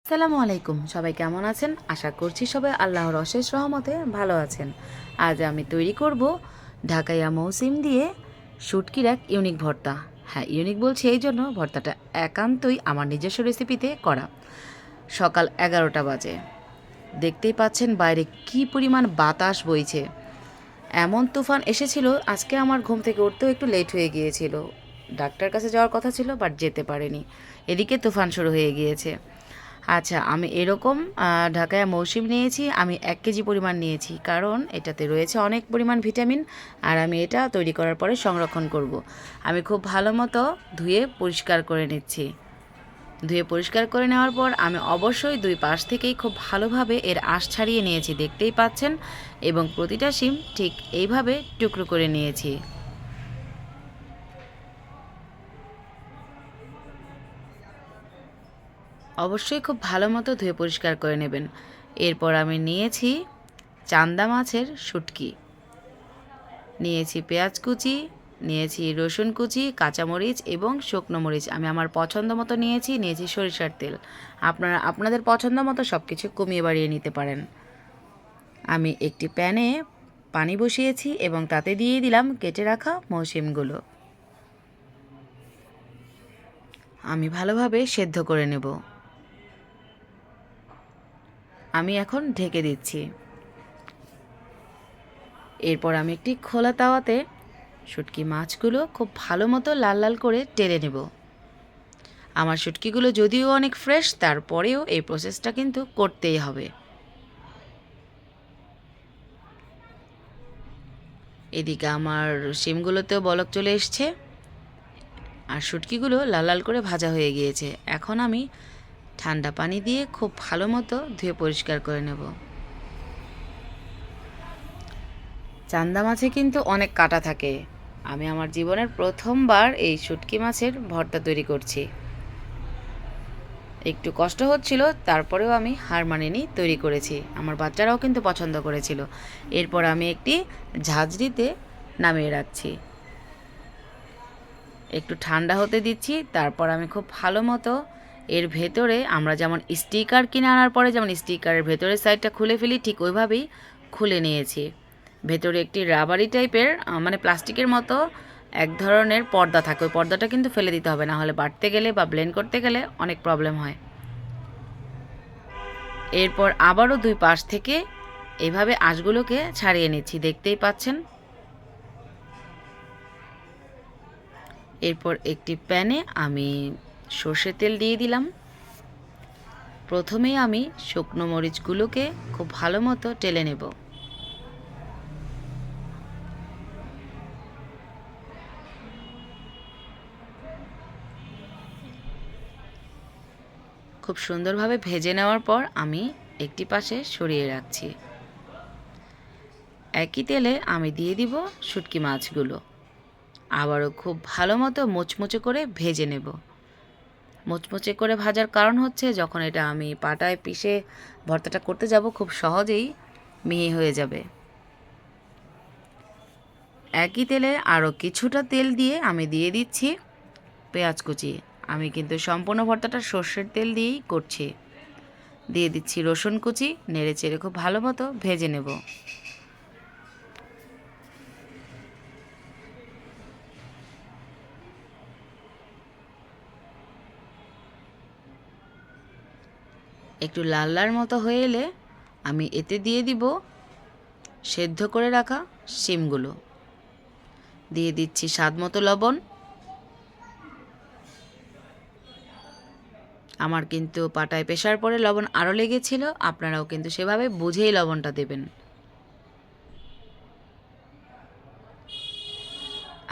আসসালামু আলাইকুম। সবাই কেমন আছেন? আশা করছি সবাই আল্লাহর অশেষ রহমতে ভালো আছেন। আজ আমি তৈরি করব ঢাকাইয়া মৌসিম দিয়ে শুটকির এক ইউনিক ভর্তা। হ্যাঁ, ইউনিক বলছি এই জন্য ভর্তাটা একান্তই আমার নিজস্ব রেসিপিতে করা। সকাল 11টা বাজে। দেখতেই পাচ্ছেন বাইরে কী পরিমাণ বাতাস বইছে। এমন তুফান এসেছিল আজকে আমার ঘুম থেকে উঠতেও একটু লেট হয়ে গিয়েছিল। ডাক্তার কাছে যাওয়ার কথা ছিল বাট যেতে পারিনি। এদিকে তুফান শুরু হয়ে গিয়েছে। আচ্ছা, আমি এরকম ঢাকায়া মৌসুম নিয়েছি। আমি ১ কেজি পরিমাণ নিয়েছি। কারণ এটাতে রয়েছে অনেক পরিমাণ ভিটামিন। আর আমি এটা তৈরি করার পরে সংরক্ষণ করব। আমি খুব ভালো মতো ধুয়ে পরিষ্কার করে নিচ্ছি। ধুয়ে পরিষ্কার করে নেওয়ার পর আমি অবশ্যই ২ পাশ থেকেই খুব ভালোভাবে এর আঁশ ছাড়িয়ে নিয়েছি, দেখতেই পাচ্ছেন। এবং প্রতিটা শিম ঠিক এইভাবে টুকরো করে নিয়েছি। অবশ্যই খুব ভালো মতো ধুয়ে পরিষ্কার করে নেবেন। এরপর আমি নিয়েছি চান্দা মাছের শুটকি, নিয়েছি পেঁয়াজ কুচি, নিয়েছি রসুন কুচি, কাঁচামরিচ এবং শুকনো মরিচ। আমি আমার পছন্দ মতো নিয়েছি সরিষার তেল। আপনারা আপনাদের পছন্দ মতো সব কিছু কমিয়ে বাড়িয়ে নিতে পারেন। আমি একটি প্যানে পানি বসিয়েছি এবং তাতে দিয়ে দিলাম কেটে রাখা মৌসিমগুলো। আমি ভালোভাবে সেদ্ধ করে নেব। আমি এখন ঢেকে দিচ্ছি। এরপর আমি একটি খোলা তাওয়াতে শুটকি মাছগুলো খুব ভালো মতো লাল লাল করে টেলে নেব। আমার শুটকিগুলো যদিও অনেক ফ্রেশ, তারপরেও এই প্রসেসটা কিন্তু করতেই হবে। এদিকে আমার শিমগুলোতেও বলক চলে এসছে আর শুটকিগুলো লাল লাল করে ভাজা হয়ে গিয়েছে। এখন আমি ঠান্ডা পানি দিয়ে খুব ভালো মতো ধুয়ে পরিষ্কার করে নেব। চান্দা মাছে কিন্তু অনেক কাঁটা থাকে। আমি আমার জীবনের প্রথমবার এই শুটকি মাছের ভর্তা তৈরি করছি। একটু কষ্ট হচ্ছিল, তারপরেও আমি হার মানিনি, তৈরি করেছি। আমার বাচ্চারাও কিন্তু পছন্দ করেছিল। এরপর আমি একটি ঝাঁঝরিতে নামিয়ে রাখছি, একটু ঠান্ডা হতে দিচ্ছি। তারপর আমি খুব ভালো মতো এর ভেতরে আমরা যেমন স্টিকার কিনে আনার পরে যেমন স্টিকারের ভেতরের সাইডটা খুলে ফেলি, ঠিক ওইভাবেই খুলে নিয়েছি। ভেতরে একটি রাবারি টাইপের মানে প্লাস্টিকের মতো এক ধরনের পর্দা থাকে। ওই পর্দাটা কিন্তু ফেলে দিতে হবে, না হলে বাটতে গেলে বা ব্লেন্ড করতে গেলে অনেক প্রবলেম হয়। এরপর আবারও ২ পাশ থেকে এভাবে আঁশগুলোকে ছাড়িয়ে নিচ্ছি, দেখতেই পাচ্ছেন। এরপর একটি প্যানে আমি সর্ষের তেল দিয়ে দিলাম। প্রথমেই আমি শুকনো মরিচগুলোকে খুব ভালো মতো টেলে নেব। খুব সুন্দরভাবে ভেজে নেওয়ার পর আমি একটি পাশে সরিয়ে রাখছি। একই তেলে আমি দিয়ে দিব শুটকি মাছগুলো। আবারও খুব ভালো মতো মুচমুচে করে ভেজে নেব। মুচমুচে করে ভাজার কারণ হচ্ছে যখন এটা আমি পাটায় পিষে ভর্তাটা করতে যাব খুব সহজেই মিহি হয়ে যাবে। একই তেলে আরও কিছুটা তেল দিয়ে আমি দিয়ে দিচ্ছি পেঁয়াজ কুচি। আমি কিন্তু সম্পূর্ণ ভর্তাটা সর্ষের তেল দিয়েই করছি। দিয়ে দিচ্ছি রসুন কুচি, নেড়ে চেড়ে খুব ভালো মতো ভেজে নেব। একটু লাল লাল মতো হয়ে এলে আমি এতে দিয়ে দিব সেদ্ধ করে রাখা শিমগুলো। দিয়ে দিচ্ছি স্বাদ মতো লবণ। আমার কিন্তু পাটায় পেশার পরে লবণ আরও লেগেছিল, আপনারাও কিন্তু সেভাবে বুঝেই লবণটা দেবেন।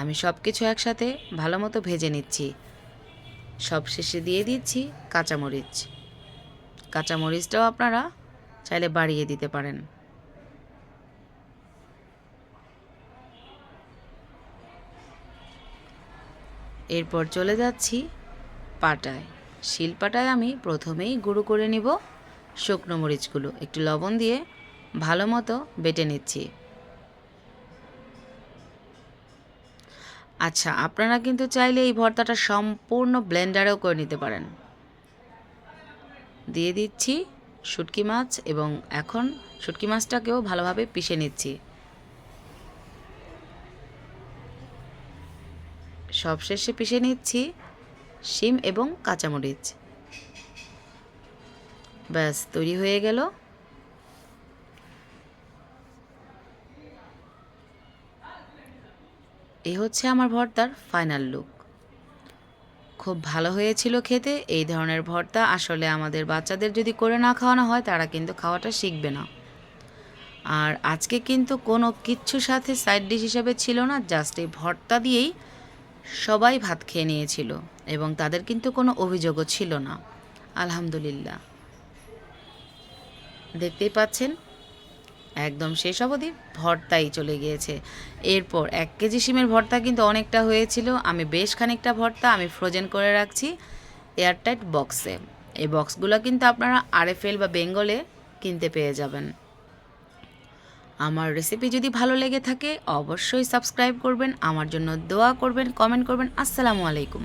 আমি সব কিছু একসাথে ভালো মতো ভেজে নিচ্ছি। সব শেষে দিয়ে দিচ্ছি কাঁচামরিচ। কাঁচামরিচটাও আপনারা চাইলে বাড়িয়ে দিতে পারেন। এরপর চলে যাচ্ছি পাটায়। শিলপাটায় আমি প্রথমেই গুঁড়ো করে নিব শুকনো মরিচগুলো, একটু লবণ দিয়ে ভালো মতো বেটে নিচ্ছি। আচ্ছা, আপনারা কিন্তু চাইলে এই ভর্তাটা সম্পূর্ণ ব্লেন্ডারেও করে নিতে পারেন। দিয়ে দিচ্ছি শুটকি মাছ এবং এখন শুটকি মাছটাকেও ভালোভাবে পিষে নিচ্ছি। সবশেষে পিষে নিচ্ছি শিম এবং কাঁচামরিচ। ব্যাস তৈরি হয়ে গেল। এই হচ্ছে আমার ভর্তার ফাইনাল লুক। খুব ভালো হয়েছিল খেতে। এই ধরনের ভর্তা আসলে আমাদের বাচ্চাদের যদি করে না খাওয়ানো হয় তারা কিন্তু খাওয়াটা শিখবে না। আর আজকে কিন্তু কোনো কিচ্ছু সাথে সাইড ডিশ হিসেবে ছিল না, জাস্ট এই ভর্তা দিয়েই সবাই ভাত খেয়ে নিয়েছিল এবং তাদের কিন্তু কোনো অভিযোগও ছিল না। আলহামদুলিল্লাহ, দেখতেই পাচ্ছেন একদম শেষ অবধি ভর্তাই চলে গিয়েছে। এরপর 1 কেজি শিমের ভর্তা কিন্তু অনেকটা হয়েছিল। আমি বেশ খানিকটা ভর্তা আমি ফ্রোজেন করে রাখছি এয়ারটাইট বক্সে। এই বক্সগুলো কিন্তু আপনারা আরএফএল বা বেঙ্গলে কিনতে পেয়ে যাবেন। আমার রেসিপি যদি ভালো লেগে থাকে অবশ্যই সাবস্ক্রাইব করবেন, আমার জন্য দোয়া করবেন, কমেন্ট করবেন। আসসালামু আলাইকুম।